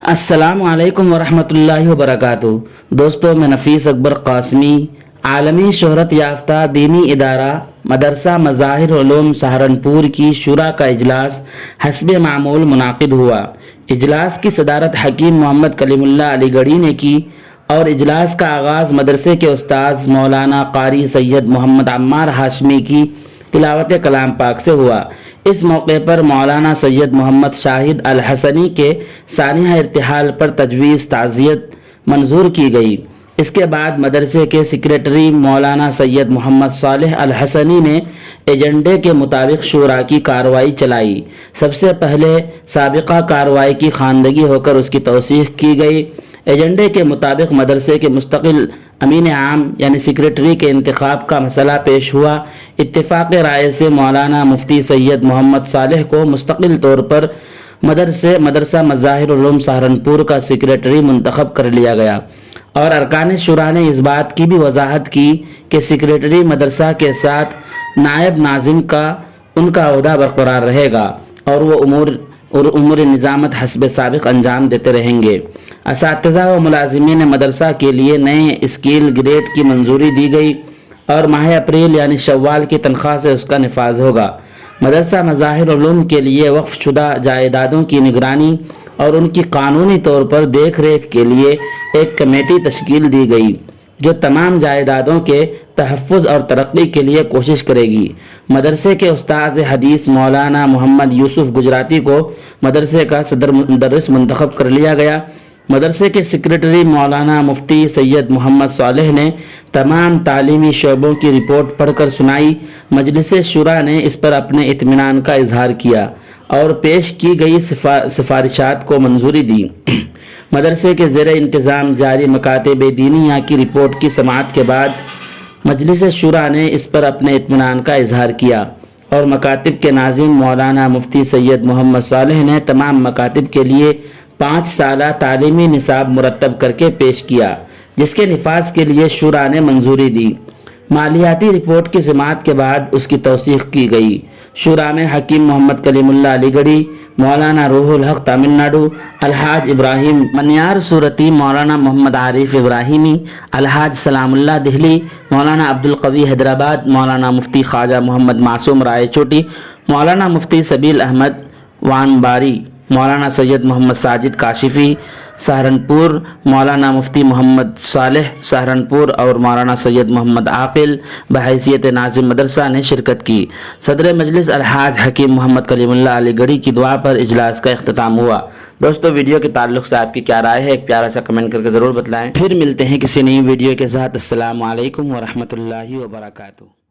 السلام علیکم ورحمۃ اللہ وبرکاتہ۔ دوستو، میں نفیس اکبر قاسمی عالمی شہرت یافتہ دینی ادارہ مدرسہ مظاہر علوم سہارنپور کی شورا کا اجلاس حسب معمول منعقد ہوا۔ اجلاس کی صدارت حکیم محمد کلیم اللہ علی گڑھی نے کی اور اجلاس کا آغاز مدرسے کے استاذ مولانا قاری سید محمد عمار ہاشمی کی تلاوت کلام پاک سے ہوا۔ اس موقع پر مولانا سید محمد شاہد الحسنی کے سانحہ ارتحال پر تجویز تعزیت منظور کی گئی۔ اس کے بعد مدرسے کے سیکریٹری مولانا سید محمد صالح الحسنی نے ایجنڈے کے مطابق شورا کی کارروائی چلائی۔ سب سے پہلے سابقہ کارروائی کی خواندگی ہو کر اس کی توثیق کی گئی۔ ایجنڈے کے مطابق مدرسے کے مستقل امین عام یعنی سیکریٹری کے انتخاب کا مسئلہ پیش ہوا۔ اتفاق رائے سے مولانا مفتی سید محمد صالح کو مستقل طور پر مدرسہ مظاہر علوم سہارنپور کا سیکریٹری منتخب کر لیا گیا، اور ارکان شورا نے اس بات کی بھی وضاحت کی کہ سیکریٹری مدرسہ کے ساتھ نائب ناظم کا ان کا عہدہ برقرار رہے گا اور وہ امور نظامت حسب سابق انجام دیتے رہیں گے۔ اساتذہ و ملازمین مدرسہ کے لیے نئے اسکیل گریڈ کی منظوری دی گئی اور ماہ اپریل یعنی شوال کی تنخواہ سے اس کا نفاذ ہوگا۔ مدرسہ مظاہر علوم کے لیے وقف شدہ جائیدادوں کی نگرانی اور ان کی قانونی طور پر دیکھ ریکھ کے لیے ایک کمیٹی تشکیل دی گئی جو تمام جائیدادوں کے تحفظ اور ترقی کے لیے کوشش کرے گی۔ مدرسے کے استاذ حدیث مولانا محمد یوسف گجراتی کو مدرسے کا صدر مدرس منتخب کر لیا گیا۔ مدرسے کے سیکریٹری مولانا مفتی سید محمد صالح نے تمام تعلیمی شعبوں کی رپورٹ پڑھ کر سنائی۔ مجلس شورا نے اس پر اپنے اطمینان کا اظہار کیا اور پیش کی گئی سفارشات کو منظوری دی۔ مدرسے کے زیر انتظام جاری مکاتب دینیہ کی رپورٹ کی سماعت کے بعد مجلس شورا نے اس پر اپنے اطمینان کا اظہار کیا اور مکاتب کے ناظم مولانا مفتی سید محمد صالح نے تمام مکاتب کے لیے 5 سالہ تعلیمی نصاب مرتب کر کے پیش کیا، جس کے نفاذ کے لیے شورا نے منظوری دی۔ مالیاتی رپورٹ کی سماعت کے بعد اس کی توثیق کی گئی۔ شورا میں حکیم محمد کلیم اللہ علی گڑھی، مولانا روح الحق تامل ناڈو، الحاج ابراہیم منیار صورتی، مولانا محمد عارف ابراہیمی، الحاج سلام اللہ دہلی، مولانا عبدالقوی حیدرآباد، مولانا مفتی خواجہ محمد معصوم رائے چوٹی، مولانا مفتی سبیل احمد وان باری، مولانا سید محمد ساجد کاشفی سہارنپور، مولانا مفتی محمد صالح سہارنپور اور مولانا سید محمد عاقل بحیثیت ناظم مدرسہ نے شرکت کی۔ صدر مجلس الحاج حکیم محمد کلیم اللہ علی گڑھی کی دعا پر اجلاس کا اختتام ہوا۔ دوستو، ویڈیو کے تعلق سے آپ کی کیا رائے ہے؟ ایک پیارا سا کمنٹ کر کے ضرور بتلائیں۔ پھر ملتے ہیں کسی نئی ویڈیو کے ساتھ۔ السلام علیکم ورحمۃ اللہ وبرکاتہ۔